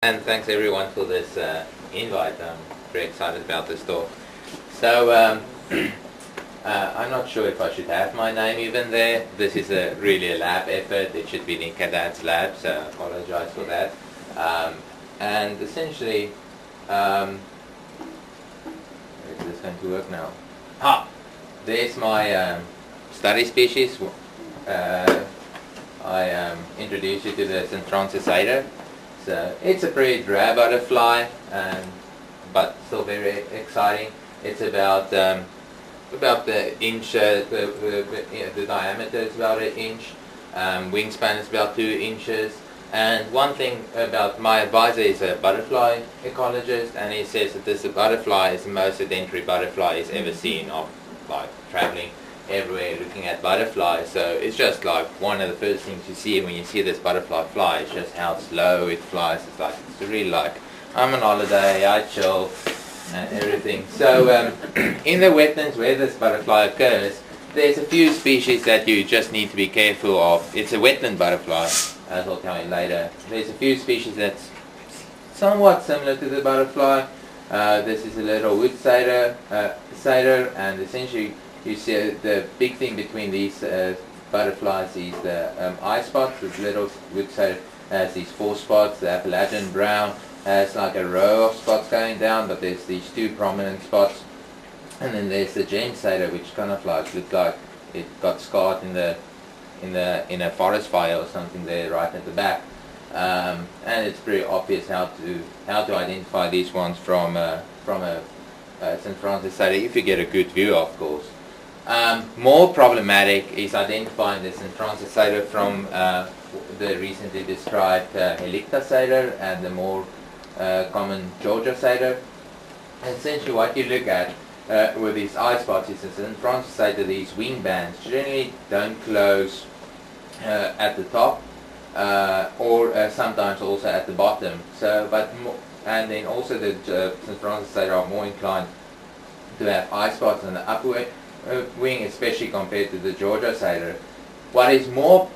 And thanks everyone for this invite. I'm very excited about this talk. So I'm not sure if I should have my name even there. This is really a lab effort. It should be in Kadad's lab, so I apologize for that. And essentially, is this going to work now? There's my study species. I introduced you to the St. Francis Satyr. So it's a pretty dry butterfly, but still very exciting. It's about the inch, the diameter is about an inch, wingspan is about 2 inches. And one thing about my advisor is a butterfly ecologist, and he says that this butterfly is the most sedentary butterfly he's ever seen, of like traveling everywhere looking at butterflies. So it's just like one of the first things you see when you see this butterfly fly. It's just how slow it flies. It's really like I'm on holiday, I chill and everything. So in the wetlands where this butterfly occurs, there's a few species that you just need to be careful of. It's a wetland butterfly, as I'll tell you later. There's a few species that's somewhat similar to the butterfly. This is a little wood satyr, and essentially you see the big thing between these butterflies is the eye spots. This little wood satyr has these 4 spots. The Appalachian brown has like a row of spots going down, but there's these 2 prominent spots. And then there's the gem satyr, which kind of like looks like it got scarred in a forest fire or something there right at the back. And it's pretty obvious how to identify these ones from a St. Francis Satyr, if you get a good view, of course. More problematic is identifying the St. Francis Satyr from the recently described Helicta satyr and the more common Georgia satyr. And essentially what you look at with these eye spots is the St. Francis Satyr, these wing bands generally don't close at the top or sometimes also at the bottom. And then also the St. Francis Satyr are more inclined to have eye spots on the upper wing, especially compared to the Georgia satyr. What is more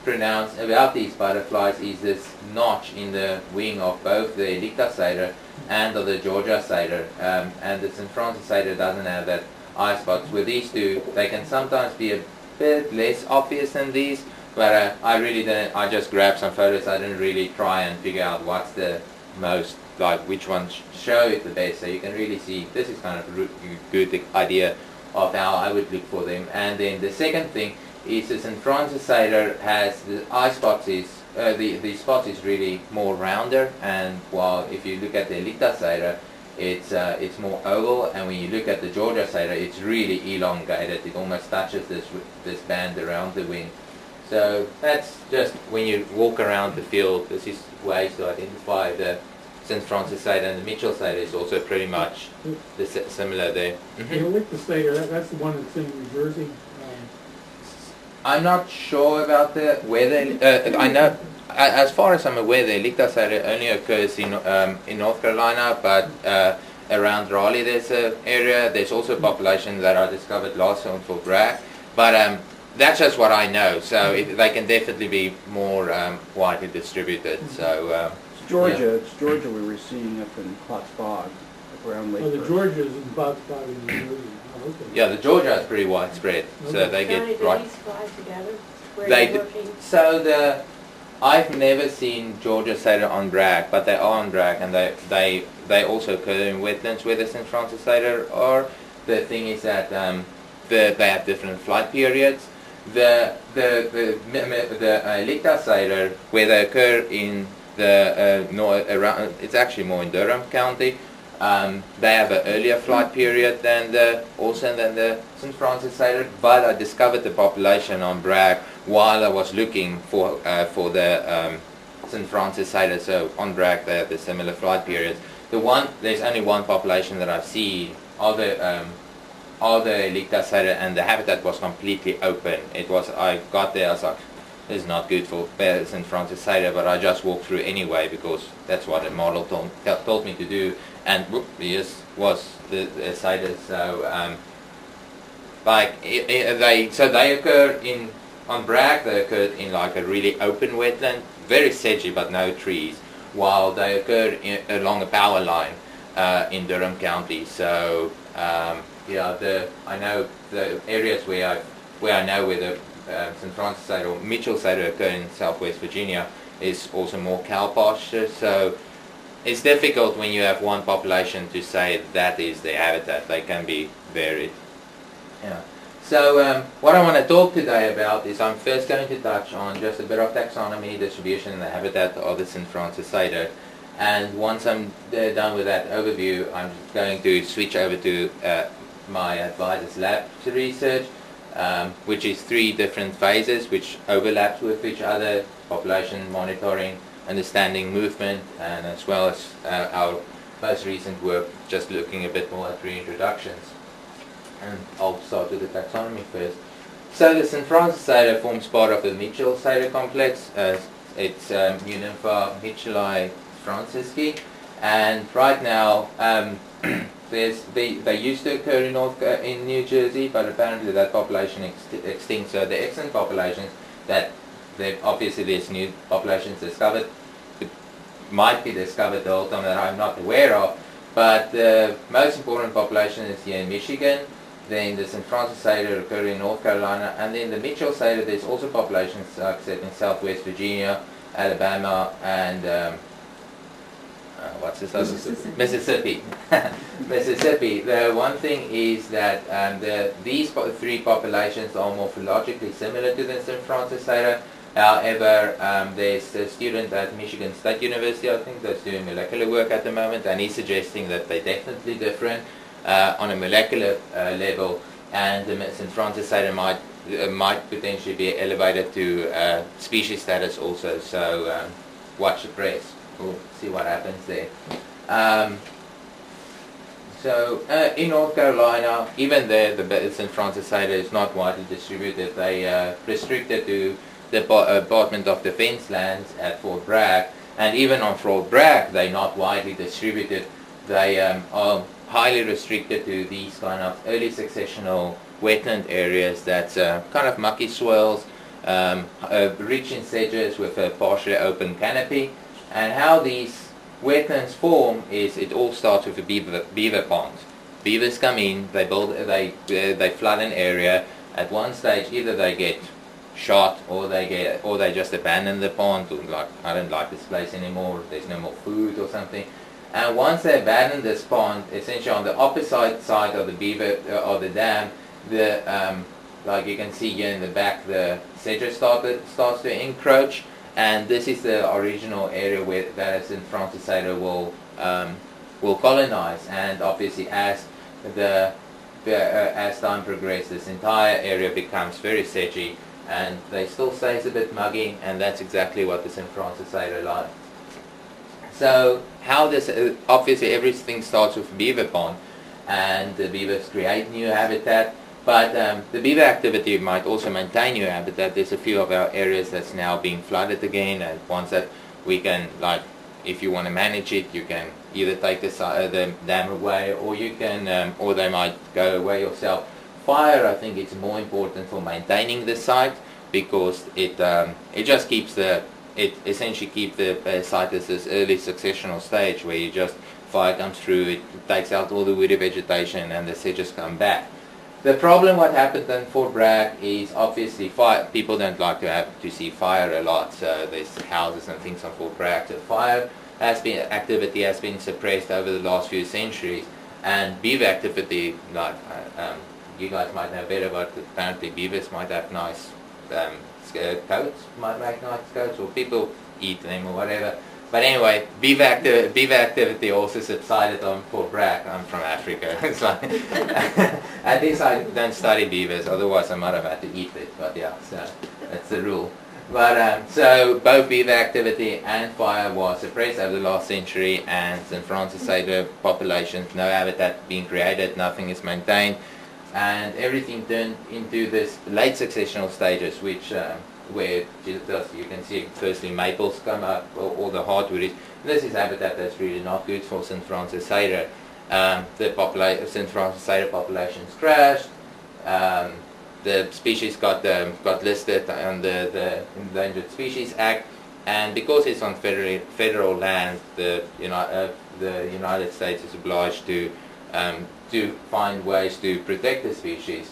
pronounced about these butterflies is this notch in the wing of both the Helicta satyr and of the Georgia satyr, and the St. Francis Satyr doesn't have that eye spots. With these two, they can sometimes be a bit less obvious than these, but I really didn't. I just grabbed some photos. I didn't really try and figure out what's the most, like which ones show it the best. So you can really see this is kind of a good idea of how I would look for them. And then the second thing is the St. Francis Satyr has the eye spots the spots is really more rounder, and while if you look at the Helicta satyr, it's more oval, and when you look at the Georgia satyr, it's really elongated. It almost touches this band around the wing. So that's just when you walk around the field, this is ways to identify the St. Francis Satyr, and the Mitchell satyr is also pretty much similar there. The Helicta satyr, that's the one that's in New Jersey. I'm not sure about whether I know, as far as I'm aware, the Helicta satyr only occurs in North Carolina, but around Raleigh there's an area. There's also a population that I discovered last year for Bragg, but that's just what I know. So they can definitely be more widely distributed. So it's Georgia. It's Georgia we were seeing up in Potts Bog, around Lake. Oh, the Georgia is in Potts Bog in New Jersey. Oh, okay. Yeah, the Georgia is pretty widespread. Okay. So they get right. Do these fly together? Where They you're working? So I've never seen Georgia satyr on Bragg, but they are on Bragg, and they also occur in wetlands where the St. Francis Satyr are. The thing is that they have different flight periods. The Helicta satyr, where they occur in the around, it's actually more in Durham County. They have an earlier flight period than the St. Francis Satyr, but I discovered the population on Bragg while I was looking for the St. Francis Satyr. So on Bragg they have the similar flight periods. There's only one population that I see of the Helicta satyr, and the habitat was completely open. I got there, I was like, this is not good for St. Francis Satyr, but I just walked through anyway because that's what the model told me to do. And yes, was the satyr. So they occur on Bragg. They occurred in like a really open wetland. very sedgy but no trees, while they occur along a power line in Durham County. So yeah, I know the areas where I know where the St. Francis side or Mitchell side occur in Southwest Virginia is also more cow pasture. So it's difficult when you have one population to say that is their habitat. They can be varied. Yeah. So what I want to talk today about is I'm first going to touch on just a bit of taxonomy, distribution, and the habitat of the St. Francis satyr. And once I'm done with that overview, I'm going to switch over to my advisor's lab research, which is 3 different phases which overlaps with each other: population monitoring, understanding movement, and as well as our most recent work just looking a bit more at reintroductions. And I'll start with the taxonomy first. So the St. Francis satyr forms part of the Mitchell satyr complex. It's Nympha mitchelli francisci, and right now they used to occur in New Jersey, but apparently that population extinct. So the extant populations that obviously there's new populations discovered, might be discovered the whole time that I'm not aware of, but the most important population is here in Michigan. Then the St. Francis satyr occur in North Carolina, and then the Mitchell satyr, there's also populations, like I said, in Southwest Virginia, Alabama, and what's this other? Mississippi. Mississippi. The one thing is that these 3 populations are morphologically similar to the St. Francis satyr. However, there's a student at Michigan State University, I think, that's doing molecular work at the moment, and he's suggesting that they're definitely different on a molecular level, and the St. Francis satyr might potentially be elevated to species status also. So watch the press. We'll see what happens there. So in North Carolina, even there, the St. Francis satyr is not widely distributed. They restricted to the Department of Defense lands at Fort Bragg, and even on Fort Bragg, they're not widely distributed. They are highly restricted to these kind of early successional wetland areas that's kind of mucky swales, rich in sedges with a partially open canopy. And how these wetlands form is it all starts with a beaver pond. Beavers come in, they flood an area. At one stage, either they get shot or they just abandon the pond, or like, I don't like this place anymore, there's no more food or something. And once they abandon this pond, essentially on the opposite side of the beaver of the dam, like you can see here in the back, the sedge starts to encroach, and this is the original area where that St. Francis satyr will colonize. And obviously, as time progresses, this entire area becomes very sedgy, and they still stays a bit muggy, and that's exactly what the St. Francis satyr like. So how this, obviously everything starts with beaver pond, and the beavers create new habitat, but the beaver activity might also maintain new habitat. There's a few of our areas that's now being flooded again, and ones that we can, like, if you want to manage it, you can either take the dam away, or you can, or they might go away yourself. Fire, I think it's more important for maintaining the site, because it just keeps it essentially keeps the site as this early successional stage where you just, fire comes through, it takes out all the woody vegetation, and the sedges come back. The problem what happened in Fort Bragg is obviously fire. People don't like to see fire a lot, so there's houses and things on Fort Bragg. So fire activity has been suppressed over the last few centuries, and beaver activity, like you guys might know better, but apparently beavers might have nice coats, might make nice coats, or people eat them or whatever. But anyway, beaver activity also subsided on Fort Bragg. I'm from Africa. It's like at least I don't study beavers, otherwise I might have had to eat it. But yeah, so that's the rule. But so both beaver activity and fire was suppressed over the last century, and St. Francis satyr populations, no habitat being created, nothing is maintained, and everything turned into this late successional stages, which where you can see firstly maples come up, all the hardwood. This is habitat that's really not good for St. Francis satyr. The St. Francis satyr populations crashed. The species got listed under the Endangered Species Act, and because it's on federal land, the United States is obliged to find ways to protect the species.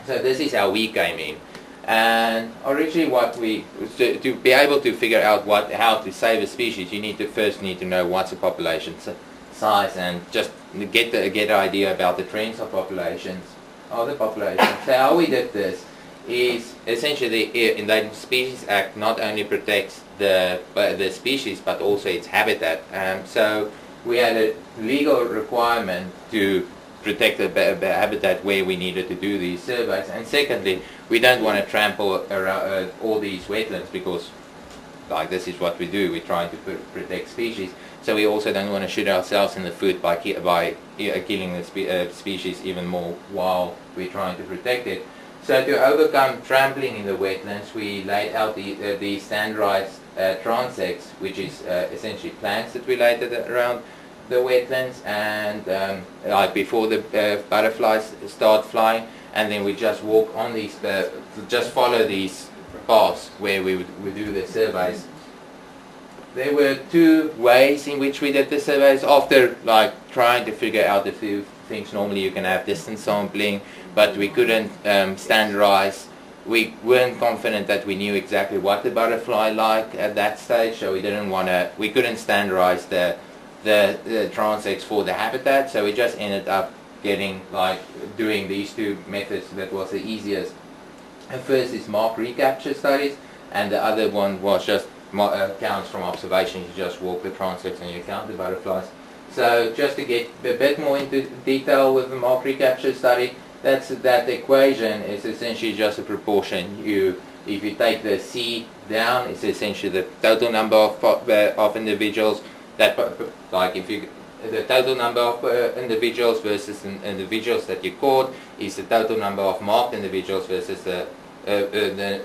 So this is how we came in. And originally, what we to be able to figure out how to save a species, you first need to know what's the population size, and just get an idea about the trends of populations. So how we did this is essentially the Endangered Species Act not only protects the species but also its habitat. So we had a legal requirement to protect the habitat where we needed to do these surveys, and secondly, we don't want to trample around all these wetlands, because this is what we do, we're trying to protect species, so we also don't want to shoot ourselves in the foot by killing the species even more while we're trying to protect it. So to overcome trampling in the wetlands, we laid out the standardized transects, which is essentially plants that we laid around the wetlands, and before the butterflies start flying, and then we just walk on these, just follow these paths where we do the surveys. There were two ways in which we did the surveys. After trying to figure out a few things, normally you can have distance sampling, but we couldn't standardize. We weren't confident that we knew exactly what the butterfly like at that stage, so we couldn't standardize the transects for the habitat, so we just ended up doing these two methods that was the easiest. The first is mark recapture studies, and the other one was just counts from observation. You just walk the transects and you count the butterflies. So just to get a bit more into detail with the mark recapture study, that equation is essentially just a proportion. If you take the C down, it's essentially the total number of individuals. The total number of individuals versus individuals that you caught is the total number of marked individuals versus the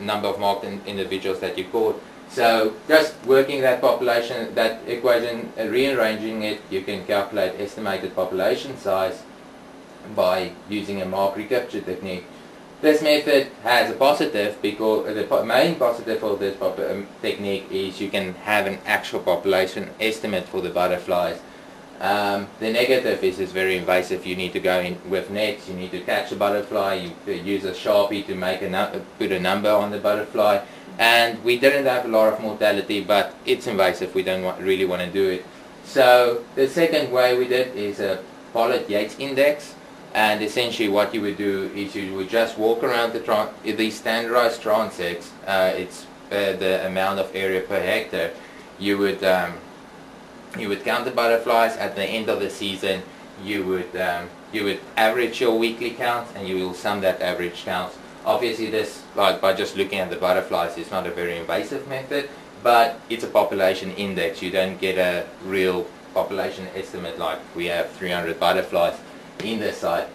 number of marked individuals that you caught. So just working that population, that equation, rearranging it, you can calculate estimated population size by using a mark recapture technique. This method has a positive, because the main positive of this technique is you can have an actual population estimate for the butterflies. The negative is it's very invasive. You need to go in with nets, you need to catch a butterfly, you use a Sharpie to put a number on the butterfly, and we didn't have a lot of mortality, but it's invasive, we don't really want to do it. So the second way we did is a Pollard-Yates index. And essentially what you would do is you would just walk around these standardized transects. It's the amount of area per hectare. You would count the butterflies at the end of the season. You would average your weekly count, and you will sum that average count. Obviously this, by just looking at the butterflies, is not a very invasive method, but it's a population index. You don't get a real population estimate like we have 300 butterflies in the site.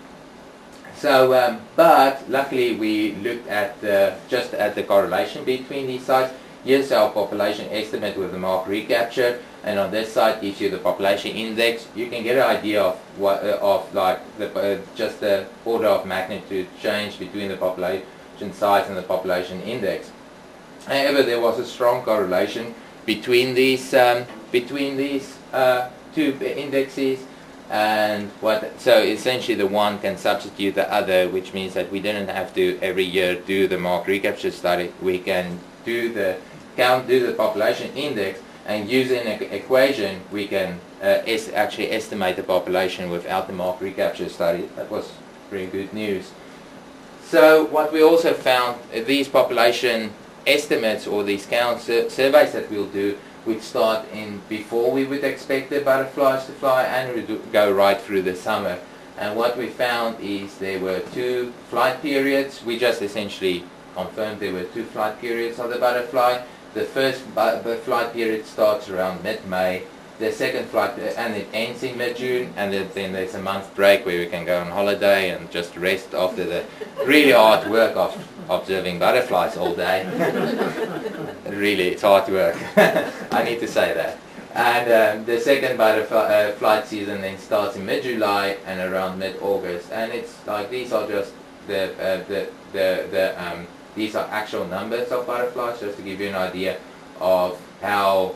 So, but luckily we looked at just at the correlation between these sites. Here's our population estimate with the mark recapture, and on this site gives you the population index. You can get an idea of what just the order of magnitude change between the population size and the population index. However, there was a strong correlation between these two indexes. And so essentially the one can substitute the other, which means that we didn't have to every year do the mark recapture study. We can do the population index, and using an equation we can actually estimate the population without the mark recapture study. That was very good news. So what we also found, these population estimates or these count surveys that we'll do, we'd start before we would expect the butterflies to fly, and we would go right through the summer. And what we found is there were two flight periods. We just essentially confirmed there were two flight periods of the butterfly. The first flight period starts around mid-May. The second flight, and it ends in mid-June, and then there's a month break where we can go on holiday and just rest after the really hard work of observing butterflies all day. Really, it's hard work. I need to say that. And the second butterfly flight season then starts in mid-July and around mid-August. And it's these are just these are actual numbers of butterflies, just to give you an idea of how